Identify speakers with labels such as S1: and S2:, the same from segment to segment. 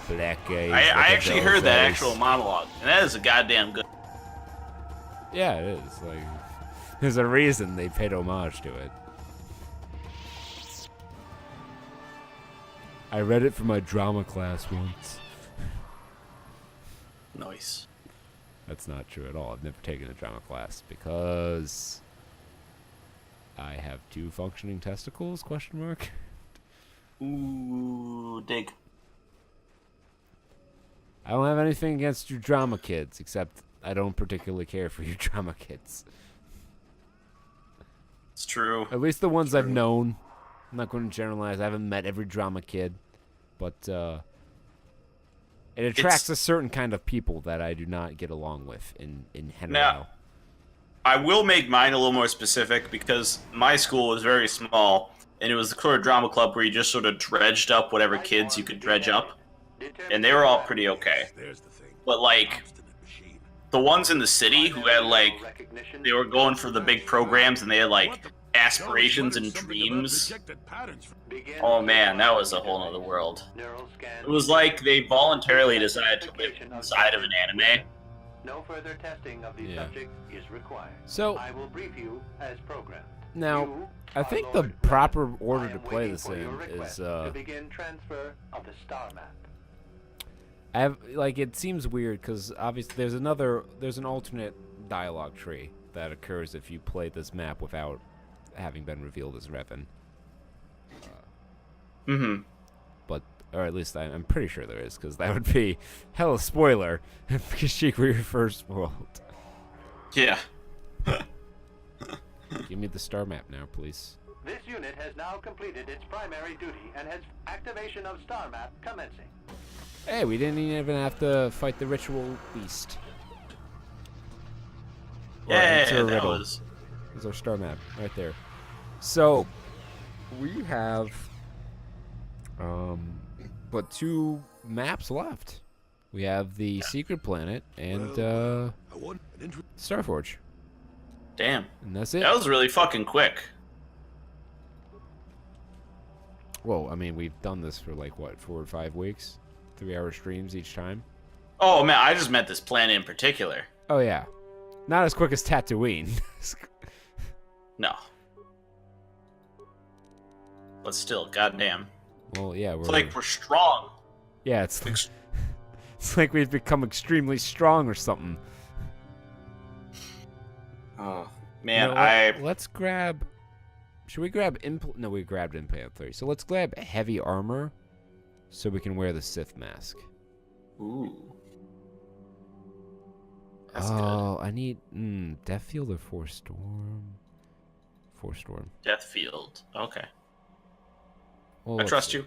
S1: Black guys.
S2: I actually heard that actual monologue, and that is a goddamn good.
S1: Yeah, it is. Like, there's a reason they paid homage to it. I read it for my drama class once.
S2: Nice.
S1: That's not true at all. I've never taken a drama class because I have 2 functioning testicles, question mark.
S2: Ooh, dig.
S1: I don't have anything against you drama kids, except I don't particularly care for you drama kids.
S2: It's true.
S1: At least the ones I've known. I'm not going to generalize. I haven't met every drama kid, but it attracts a certain kind of people that I do not get along with in Henry.
S2: Now, I will make mine a little more specific because my school was very small, and it was the sort of drama club where you just sort of dredged up whatever kids you could dredge up, and they were all pretty okay. But like the ones in the city who had like they were going for the big programs and they had like aspirations and dreams. Oh man, that was a whole nother world. It was like they voluntarily decided to live inside of an anime.
S3: No further testing of the subject is required.
S1: So
S3: I will brief you as programmed.
S1: Now, I think the proper order to play this in is
S3: to begin transfer of the star map.
S1: I have, like, it seems weird because obviously there's an alternate dialogue tree that occurs if you play this map without having been revealed as Revan. But, or at least I'm pretty sure there is, because that would be hella spoiler if Kashyyyk were your first world.
S2: Yeah.
S1: Give me the star map now, please.
S3: This unit has now completed its primary duty and has activation of star map commencing.
S1: Hey, we didn't even have to fight the ritual beast.
S2: Yeah, that was...
S1: There's our star map right there. So, we have but 2 maps left. We have the Secret Planet and Starforge.
S2: Damn.
S1: And that's it.
S2: That was really fucking quick.
S1: Well, I mean, we've done this for like, what, 4 or 5 weeks? 3-hour streams each time?
S2: Oh, man, I just meant this planet in particular.
S1: Oh, yeah. Not as quick as Tatooine.
S2: No. But still, goddamn.
S1: Well, yeah,
S2: It's like we're strong.
S1: Yeah, it's like we've become extremely strong or something.
S2: Oh, man,
S1: You know, let's grab... Should we grab... No, we grabbed Implant 3. So let's grab heavy armor so we can wear the Sith mask.
S2: Ooh. That's
S1: good. I need... Death Field or Force Storm? Force Storm.
S2: Death Field. Okay.
S1: Well,
S2: I trust you.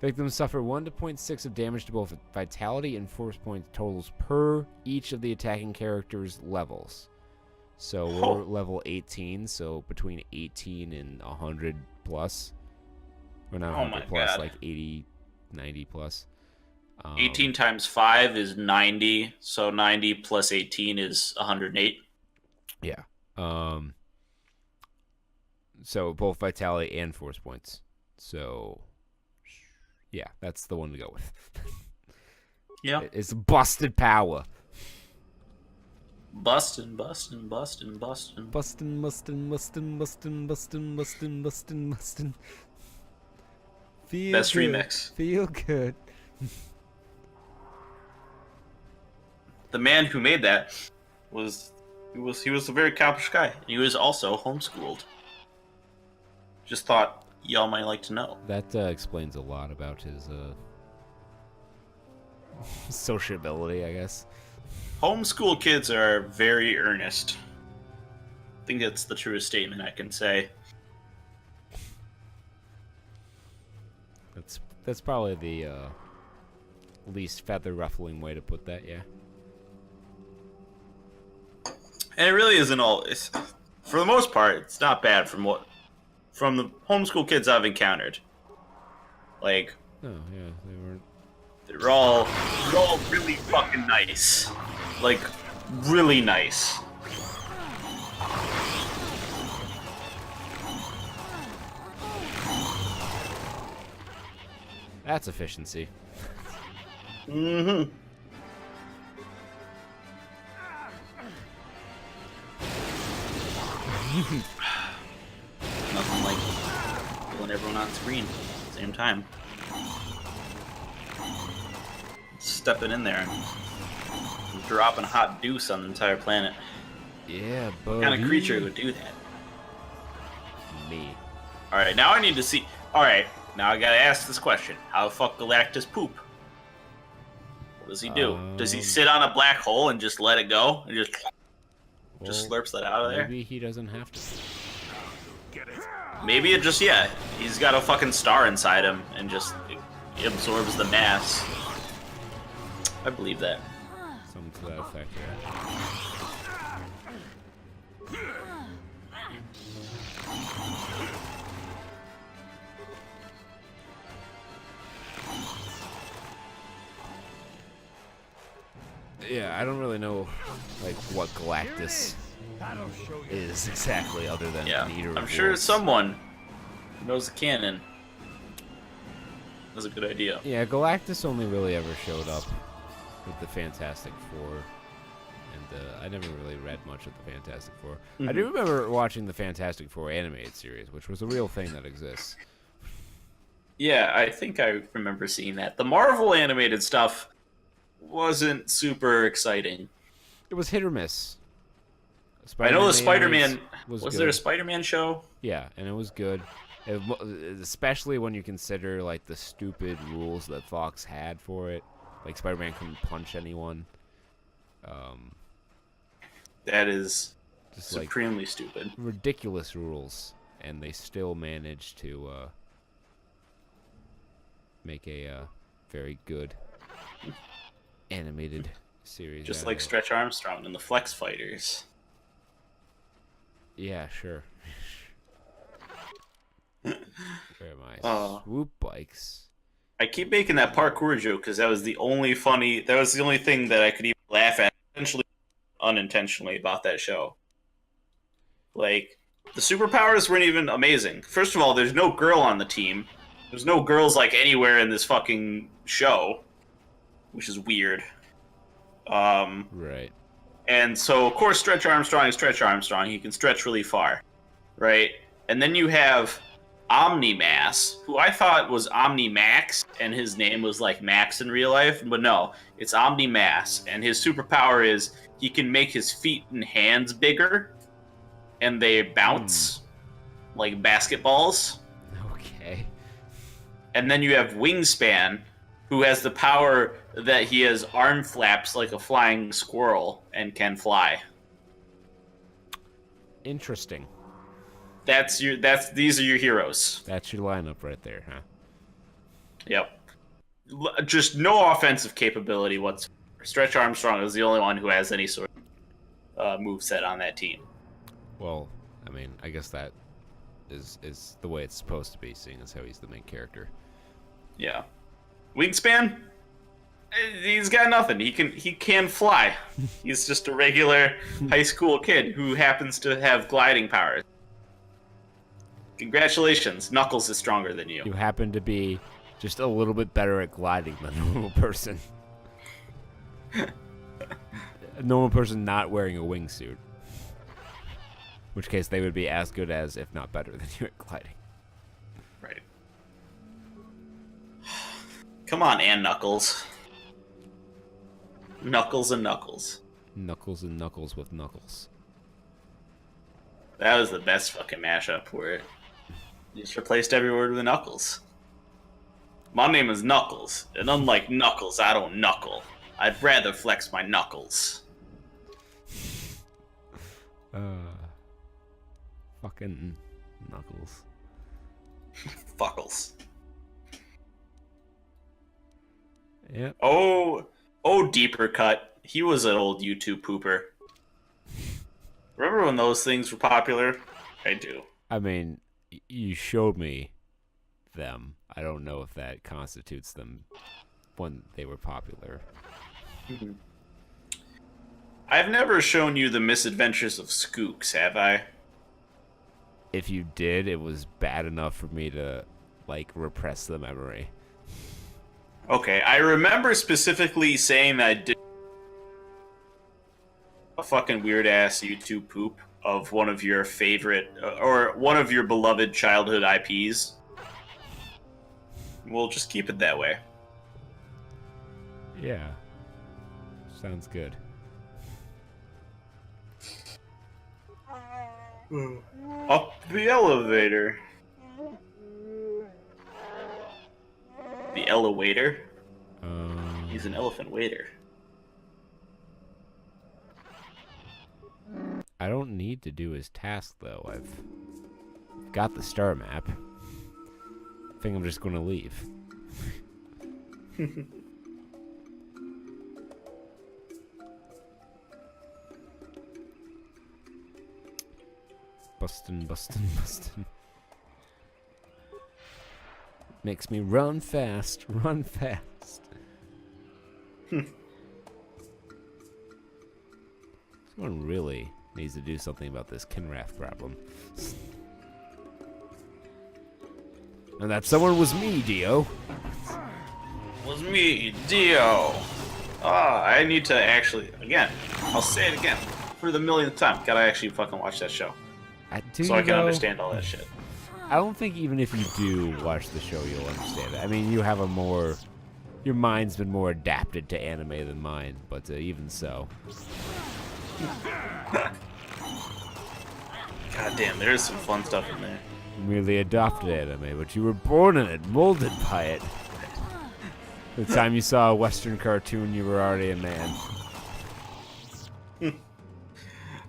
S1: Victims suffer 1 to 0.6 of damage to both vitality and force points totals per each of the attacking character's levels. So we're level 18, so between 18 and 100 plus. Or not 100 plus,
S2: God.
S1: like 80, 90 plus.
S2: 18 times 5 is 90, so 90 plus 18 is 108.
S1: Yeah. So both vitality and force points. So, yeah, that's the one to go with.
S2: Yeah.
S1: It's busted power.
S2: Bustin', bustin', bustin', bustin'.
S1: Bustin', bustin', bustin', bustin', bustin', bustin', bustin', bustin'. Feel
S2: Best
S1: good.
S2: remix.
S1: Feel good.
S2: The man who made that was a very accomplished guy. He was also homeschooled. Just thought y'all might like to know.
S1: That explains a lot about his sociability, I guess.
S2: Homeschool kids are very earnest. I think that's the truest statement I can say.
S1: That's probably the least feather ruffling way to put that, yeah.
S2: And it really isn't all. For the most part, it's not bad from the homeschool kids I've encountered. Like,
S1: oh yeah, they weren't.
S2: They're all really fucking nice. Like, really nice.
S1: That's efficiency.
S2: Mm-hmm. Nothing like killing everyone on screen at the same time. Stepping in there and dropping hot deuce on the entire planet.
S1: Yeah, but
S2: What kind of creature would do that?
S1: Me.
S2: Alright, now I need to see. Alright, now I gotta ask this question. How the fuck Galactus poop? What does he do? Does he sit on a black hole and just let it go? And just slurps that out of there?
S1: Maybe he doesn't have to.
S2: Maybe it just, yeah, he's got a fucking star inside him and just it absorbs the mass. I believe that.
S1: Something to that effect, yeah. Yeah, I don't really know, like, what Galactus is exactly, other than
S2: Yeah,
S1: an eater of
S2: I'm sure
S1: worlds.
S2: someone who knows the canon. That's a good idea.
S1: Yeah, Galactus only really ever showed up with the Fantastic Four, and I never really read much of the Fantastic Four. I do remember watching the Fantastic Four animated series, which was a real thing that exists.
S2: Yeah, I think I remember seeing that. The Marvel animated stuff wasn't super exciting.
S1: It was hit or miss.
S2: I know the
S1: Spider-Man
S2: Spider-Man... Was
S1: good.
S2: there a Spider-Man show?
S1: Yeah, and it was good. Especially when you consider, like, the stupid rules that Fox had for it. Like, Spider-Man couldn't punch anyone.
S2: That is
S1: Just, like,
S2: supremely stupid.
S1: ridiculous rules. And they still managed to make a very good animated series.
S2: Just
S1: out
S2: like
S1: of it.
S2: Stretch Armstrong and the Flex Fighters.
S1: Yeah, sure. Where am I?
S2: Oh.
S1: Swoop bikes.
S2: I keep making that parkour joke because that was the only thing that I could even laugh at, intentionally, unintentionally, about that show. Like, the superpowers weren't even amazing. First of all, there's no girl on the team. There's no girls, like, anywhere in this fucking show, which is weird.
S1: Right.
S2: And so, of course, Stretch Armstrong is Stretch Armstrong. He can stretch really far, right? And then you have Omnimass, who I thought was Omnimax, and his name was like Max in real life, but no, it's Omnimass, and his superpower is he can make his feet and hands bigger, and they bounce like basketballs.
S1: Okay.
S2: And then you have Wingspan, who has the power that he has arm flaps like a flying squirrel and can fly.
S1: Interesting.
S2: These are your heroes.
S1: That's your lineup right there, huh?
S2: Yep. Just no offensive capability whatsoever. Stretch Armstrong is the only one who has any sort of moveset on that team.
S1: Well, I mean, I guess that is the way it's supposed to be, seeing as how he's the main character.
S2: Yeah. Wingspan? He's got nothing. He can fly. He's just a regular high school kid who happens to have gliding powers. Congratulations, Knuckles is stronger than you.
S1: You happen to be just a little bit better at gliding than a normal person. A normal person not wearing a wingsuit. In which case they would be as good as, if not better than you at gliding.
S2: Right. Come on, Ann Knuckles. Knuckles and Knuckles.
S1: Knuckles and Knuckles with Knuckles.
S2: That was the best fucking mashup where you just replaced every word with Knuckles. My name is Knuckles, and unlike Knuckles, I don't knuckle. I'd rather flex my knuckles.
S1: Fucking Knuckles.
S2: Fuckles.
S1: Yep.
S2: Oh, Deeper Cut. He was an old YouTube pooper. Remember when those things were popular? I do.
S1: I mean, you showed me them. I don't know if that constitutes them when they were popular.
S2: I've never shown you the misadventures of Skooks, have I?
S1: If you did, it was bad enough for me to, like, repress the memory.
S2: Okay, I remember specifically saying that I did a fucking weird ass YouTube poop of one of your favorite or one of your beloved childhood IPs. We'll just keep it that way.
S1: Yeah. Sounds good.
S2: Up the elevator. The elevator? He's an elephant waiter.
S1: I don't need to do his task, though. I've got the star map. I think I'm just going to leave. Bustin'. Makes me run fast. Someone really needs to do something about this Kinrath problem. And that someone was me, Dio.
S2: Was me, Dio. I need to actually, again, I'll say it again for the millionth time. Gotta actually fucking watch that show. So I can understand all that shit.
S1: I don't think even if you do watch the show, you'll understand it. I mean, you have a more... Your mind's been more adapted to anime than mine, but even so.
S2: God damn, there's some fun stuff in there.
S1: You merely adopted anime, but you were born in it, molded by it. The time you saw a Western cartoon, you were already a man.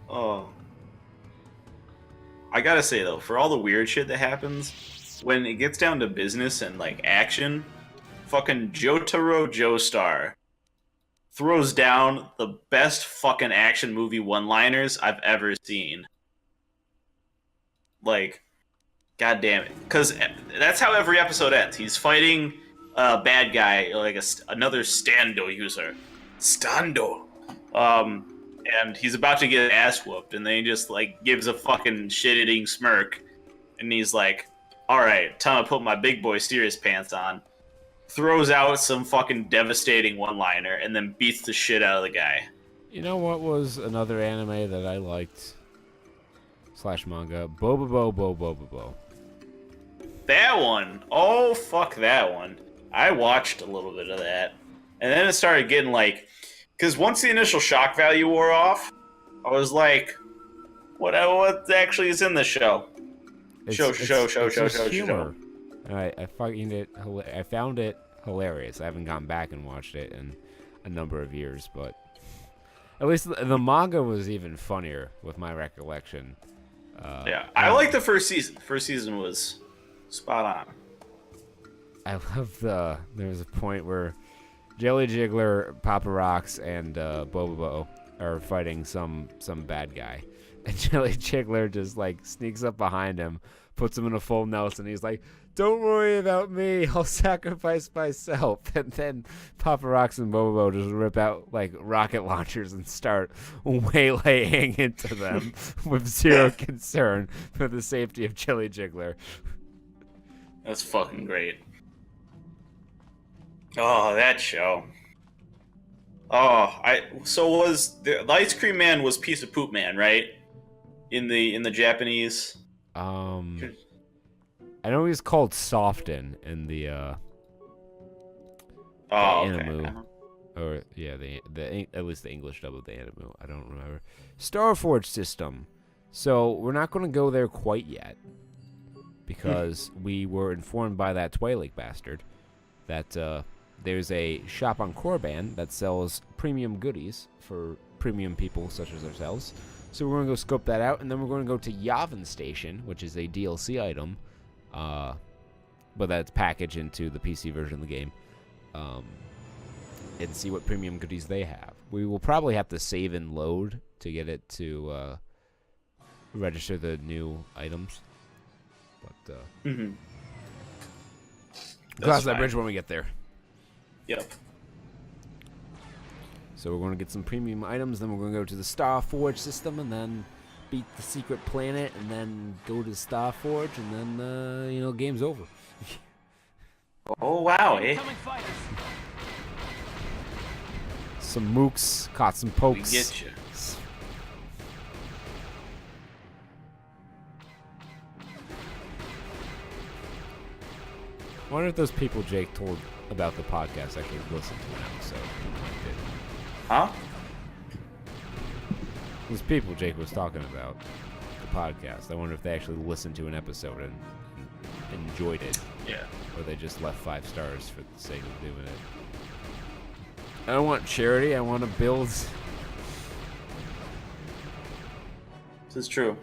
S2: Oh. I gotta say, though, for all the weird shit that happens, when it gets down to business and, like, action, fucking Jotaro Joestar throws down the best fucking action movie one-liners I've ever seen. Like, god damn it. Because that's how every episode ends. He's fighting a bad guy, like another Stando user. Stando. And he's about to get ass whooped, and then he just, like, gives a fucking shit-eating smirk. And he's like, alright, time to put my big boy serious pants on. Throws out some fucking devastating one-liner, and then beats the shit out of the guy.
S1: You know what was another anime that I liked? / manga? Bobobo.
S2: That one! Oh, fuck that one. I watched a little bit of that. And then it started getting, like... Because once the initial shock value wore off, I was like, what actually is in this show? Show.
S1: I found it hilarious. I haven't gone back and watched it in a number of years, but at least the manga was even funnier with my recollection.
S2: Yeah, I like the first season. The first season was spot on.
S1: I love there was a point where Jelly Jiggler, Papa Rocks, and Bobobo are fighting some bad guy. And Jelly Jiggler just, like, sneaks up behind him, puts him in a full Nelson, and he's like, don't worry about me, I'll sacrifice myself. And then Papa Rocks and Bobobo just rip out, like, rocket launchers and start waylaying into them with zero concern for the safety of Jelly Jiggler.
S2: That's fucking great. Oh, that show. So was the Ice Cream Man was Piece of Poop Man, right? In the Japanese.
S1: I know he's called Soften in the anime.
S2: Okay.
S1: Or yeah, the at least the English dub of the anime. I don't remember. Starforge system. So we're not going to go there quite yet because we were informed by that Twilight bastard that there's a shop on Korban that sells premium goodies for premium people such as ourselves. So we're going to go scope that out, and then we're going to go to Yavin Station, which is a DLC item, but that's packaged into the PC version of the game, and see what premium goodies they have. We will probably have to save and load to get it to register the new items. But cross that bridge when we get there.
S2: Yep.
S1: So we're going to get some premium items, then we're going to go to the Starforge system, and then beat the secret planet, and then go to Starforge, and then, game's over.
S2: Oh, wow, eh?
S4: Incoming fighters.
S1: some mooks, caught some
S2: We
S1: pokes.
S2: get you.
S1: I wonder if those people Jake told about the podcast actually listened to an episode. Like did.
S2: Huh?
S1: Those people Jake was talking about the podcast. I wonder if they actually listened to an episode and enjoyed it,
S2: Yeah.
S1: or they just left 5 stars for the sake of doing it. I don't want charity. I want to build.
S2: This is true.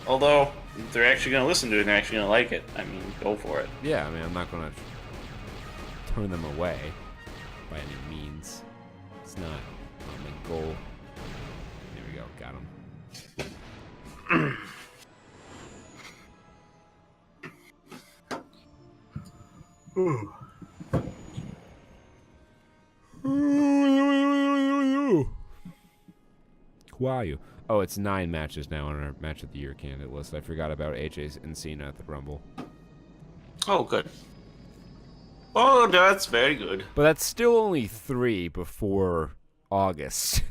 S2: Although, if they're actually going to listen to it and they're actually going to like it, I mean, go for it.
S1: Yeah, I mean, I'm not going to turn them away by any means. It's not my goal. There we go. Got him. Who are you? Oh, it's 9 matches now on our Match of the Year candidate list. I forgot about AJ's and Cena at the Rumble.
S2: Oh, good. Oh, that's very good.
S1: But that's still only 3 before August.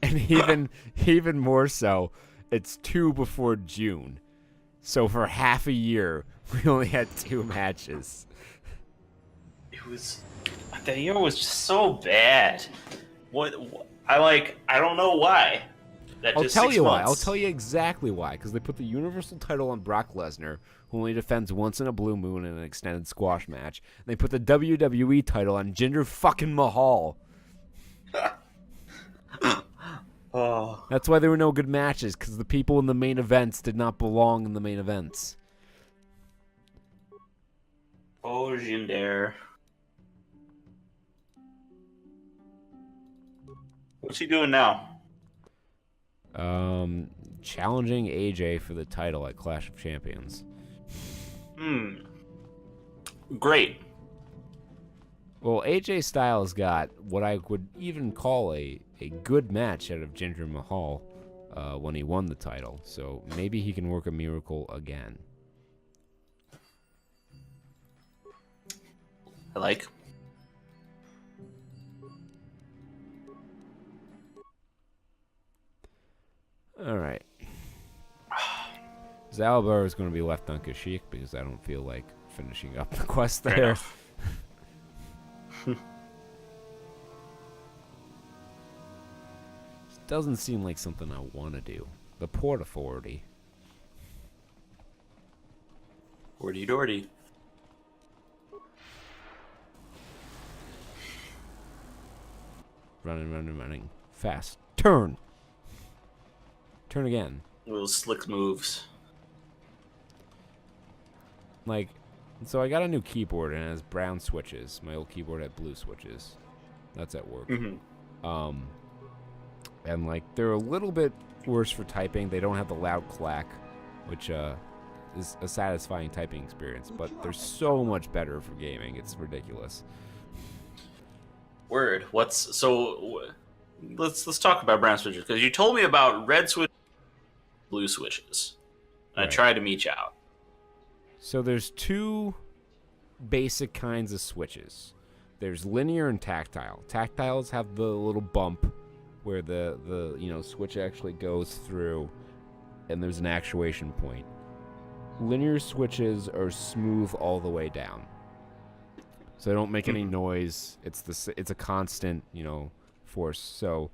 S1: And even more so, it's 2 before June. So for half a year, we only had 2 matches.
S2: It was... That year was just so bad. What I don't know why.
S1: I'll tell you why. I'll tell you exactly why. Because they put the Universal title on Brock Lesnar, who only defends once in a blue moon in an extended squash match. And they put the WWE title on Jinder fucking Mahal.
S2: Oh.
S1: That's why there were no good matches, because the people in the main events did not belong in the main events.
S2: Oh, Jinder. What's he doing now?
S1: Challenging AJ for the title at Clash of Champions.
S2: Great.
S1: Well, AJ Styles got what I would even call a good match out of Jinder Mahal when he won the title. So maybe he can work a miracle again.
S2: I like.
S1: All right. Zalbar is going to be left on Kashyyyk because I don't feel like finishing up the quest
S2: Fair
S1: there.
S2: enough.
S1: Doesn't seem like something I want to do. The Port Authority.
S2: Wordy Doherty.
S1: Running. Fast. Turn! Turn again.
S2: Those slick moves.
S1: Like, so I got a new keyboard and it has brown switches. My old keyboard had blue switches. That's at work.
S2: Mm-hmm.
S1: And like they're a little bit worse for typing. They don't have the loud clack, which is a satisfying typing experience. But they're so much better for gaming. It's ridiculous.
S2: Word. Let's talk about brown switches because you told me about red switches, blue switches.
S1: Right.
S2: I tried to meet you out.
S1: So there's 2 basic kinds of switches. There's linear and tactile. Tactiles have the little bump where the switch actually goes through, and there's an actuation point. Linear switches are smooth all the way down, so they don't make any noise. It's a constant force. So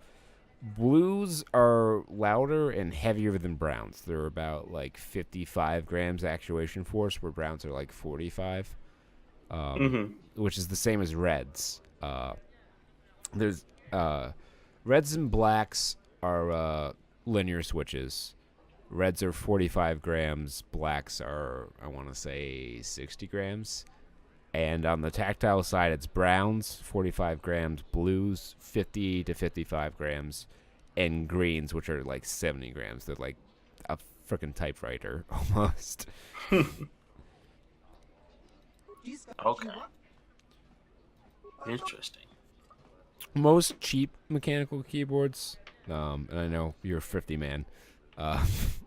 S1: blues are louder and heavier than browns. They're about like 55 grams actuation force, where browns are like 45, which is the same as reds. There's reds and blacks are linear switches. Reds are 45 grams. Blacks are, I want to say, 60 grams. And on the tactile side, it's browns, 45 grams, blues, 50 to 55 grams, and greens, which are like 70 grams. They're like a freaking typewriter, almost.
S2: Okay. Interesting.
S1: Most cheap mechanical keyboards, and I know you're a thrifty man,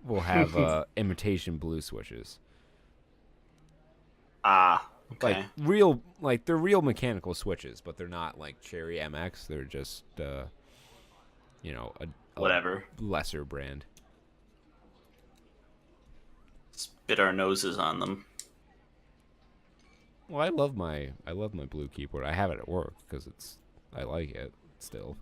S1: will have imitation blue switches.
S2: Ah, Okay.
S1: They're real mechanical switches, but they're not like Cherry MX. They're just a
S2: Whatever.
S1: lesser brand.
S2: Spit our noses on them.
S1: Well, I love my blue keyboard. I have it at work because I like it still.